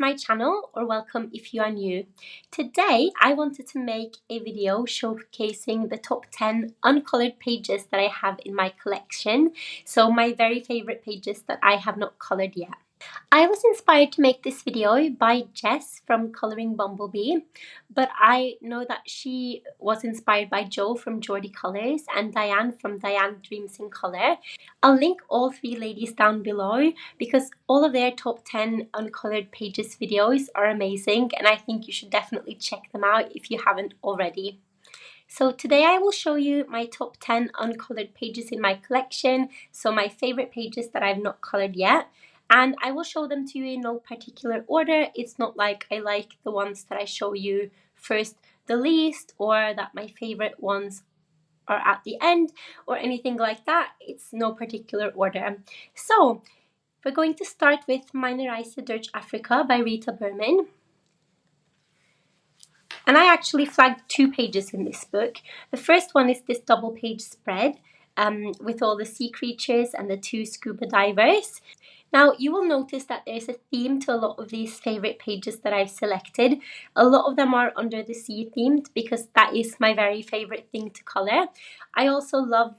my channel, or welcome if you are new. Today I wanted to make a video showcasing the top 10 uncolored pages that I have in my collection. So my very favorite pages that I have not colored yet. I was inspired to make this video by Jess from Colouring Bumblebee, but I know that she was inspired by Jo from Geordie Colours and Diane from Diane Dreams in Colour. I'll link all three ladies down below because all of their top 10 uncolored pages videos are amazing, and I think you should definitely check them out if you haven't already. So today I will show you my top 10 uncolored pages in my collection, so my favorite pages that I've not colored yet. And I will show them to you in no particular order. It's not like I like the ones that I show you first the least, or that my favorite ones are at the end, or anything like that. It's no particular order. So we're going to start with Meine Reise durch Afrika by Rita Berman. And I actually flagged two pages in this book. The first one is this double page spread with all the sea creatures and the two scuba divers. Now, you will notice that there's a theme to a lot of these favorite pages that I've selected. A lot of them are under the sea themed because that is my very favorite thing to color. I also love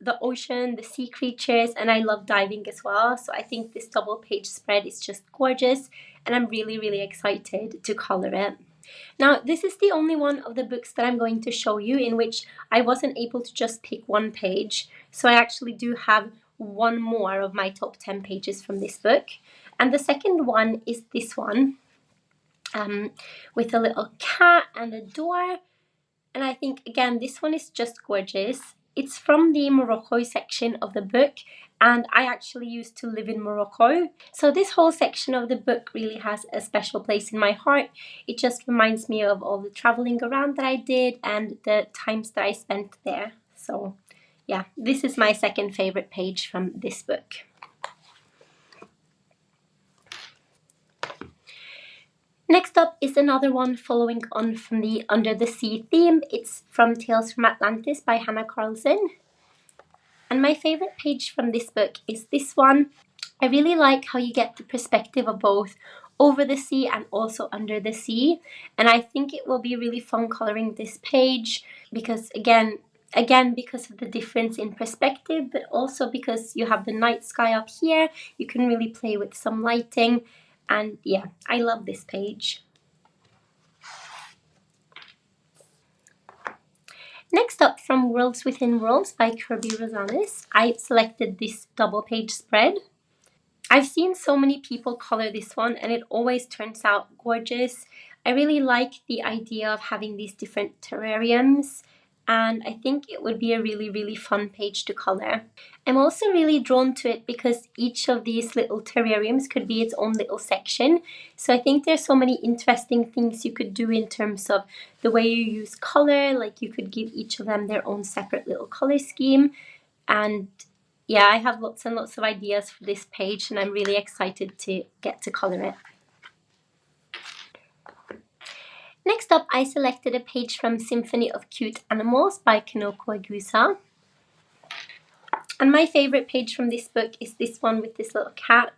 the ocean, the sea creatures, and I love diving as well. So I think this double page spread is just gorgeous, and I'm really, really excited to color it. Now, this is the only one of the books that I'm going to show you in which I wasn't able to just pick one page. So I actually do have one more of my top 10 pages from this book. And the second one is this one with a little cat and a door. And I think, again, this one is just gorgeous. It's from the Morocco section of the book, and I actually used to live in Morocco. So this whole section of the book really has a special place in my heart. It just reminds me of all the traveling around that I did and the times that I spent there. So yeah, this is my second favorite page from this book. Next up is another one following on from the Under the Sea theme. It's from Tales from Atlantis by Hannah Carlson. And my favorite page from this book is this one. I really like how you get the perspective of both over the sea and also under the sea. And I think it will be really fun coloring this page because again, because of the difference in perspective, but also because you have the night sky up here, you can really play with some lighting. And yeah, I love this page. Next up, from Worlds Within Worlds by Kirby Rosanes, I selected this double page spread. I've seen so many people color this one and it always turns out gorgeous. I really like the idea of having these different terrariums, and I think it would be a really, really fun page to color. I'm also really drawn to it because each of these little terrariums could be its own little section. So I think there's so many interesting things you could do in terms of the way you use color. Like you could give each of them their own separate little color scheme. And yeah, I have lots and lots of ideas for this page, and I'm really excited to get to color it. Next up, I selected a page from Symphony of Cute Animals by Kanoko Agusa. And my favorite page from this book is this one with this little cat.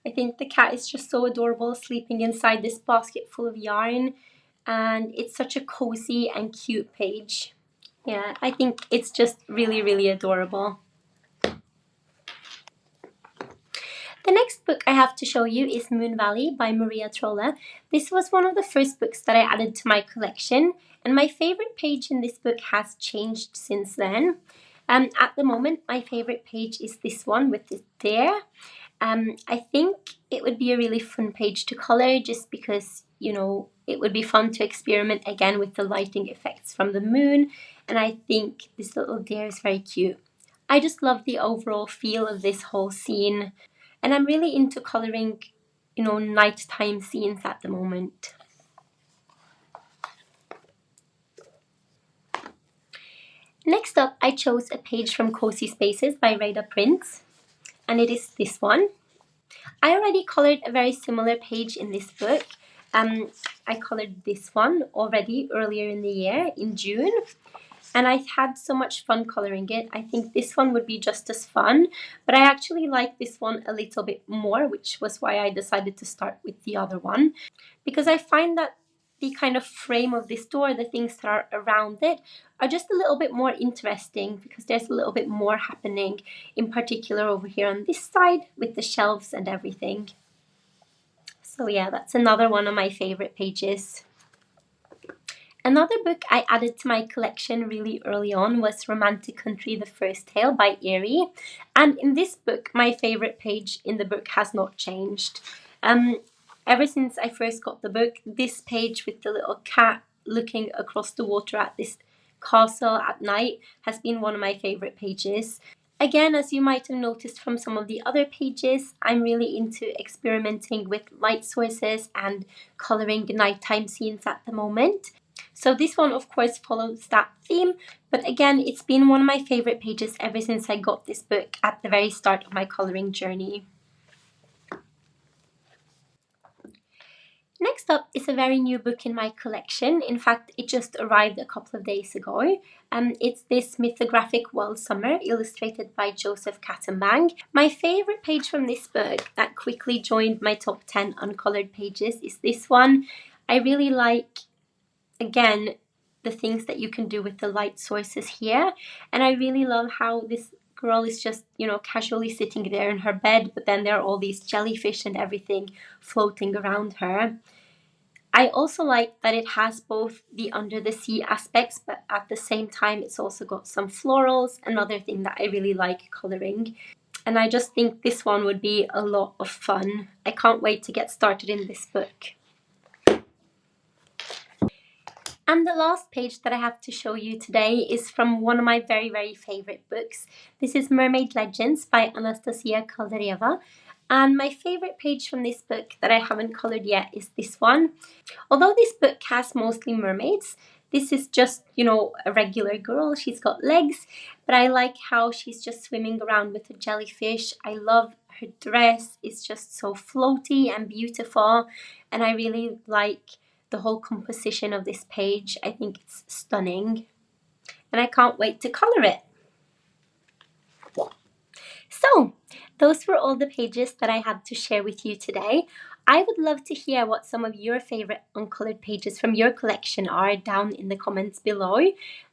I think the cat is just so adorable, sleeping inside this basket full of yarn. And it's such a cozy and cute page. Yeah, I think it's just really, really adorable. The next book I have to show you is Moon Valley by Maria Trolle. This was one of the first books that I added to my collection, and my favorite page in this book has changed since then. At the moment, my favorite page is this one with this deer. I think it would be a really fun page to color just because, you know, it would be fun to experiment again with the lighting effects from the moon, and I think this little deer is very cute. I just love the overall feel of this whole scene. And I'm really into coloring, you know, nighttime scenes at the moment. Next up, I chose a page from Coy Spaces by Rita, and it is this one. I already colored a very similar page in this book. I colored this one already earlier in the year, in June. and I had so much fun coloring it. I think this one would be just as fun, but I actually like this one a little bit more, which was why I decided to start with the other one, because I find that the kind of frame of this door, the things that are around it, are just a little bit more interesting because there's a little bit more happening, in particular over here on this side with the shelves and everything. So yeah, that's another one of my favorite pages. Another book I added to my collection really early on was Romantic Country, the First Tale by Eerie. And in this book, my favorite page in the book has not changed. Ever since I first got the book, this page with the little cat looking across the water at this castle at night has been one of my favorite pages. Again, as you might have noticed from some of the other pages, I'm really into experimenting with light sources and coloring nighttime scenes at the moment. So this one, of course, follows that theme, but again, it's been one of my favorite pages ever since I got this book at the very start of my coloring journey. Next up is a very new book in my collection. In fact, it just arrived a couple of days ago. It's this Mythographic World Summer, illustrated by Joseph Kattenbang. My favorite page from this book that quickly joined my top 10 uncolored pages is this one. I really like, again, the things that you can do with the light sources here. And I really love how this girl is just, casually sitting there in her bed, but then there are all these jellyfish and everything floating around her. I also like that it has both the under the sea aspects, but at the same time it's also got some florals, another thing that I really like coloring. And I just think this one would be a lot of fun. I can't wait to get started in this book. And the last page that I have to show you today is from one of my very, very favorite books. This is Mermaid Legends by Anastasia Kaldereva. And my favorite page from this book that I haven't colored yet is this one. Although this book has mostly mermaids, this is just, a regular girl. She's got legs, but I like how she's just swimming around with a jellyfish. I love her dress. It's just so floaty and beautiful. And I really like the whole composition of this page. I think it's stunning. And I can't wait to color it. So, those were all the pages that I had to share with you today. I would love to hear what some of your favorite uncolored pages from your collection are down in the comments below.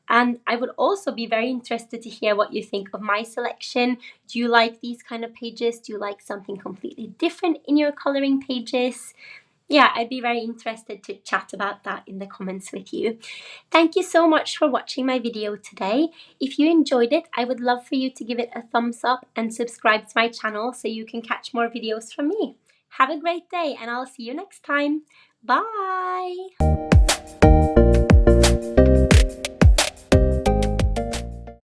And I would also be very interested to hear what you think of my selection. Do you like these kind of pages? Do you like something completely different in your coloring pages? Yeah, I'd be very interested to chat about that in the comments with you. Thank you so much for watching my video today. If you enjoyed it, I would love for you to give it a thumbs up and subscribe to my channel so you can catch more videos from me. Have a great day and I'll see you next time. Bye!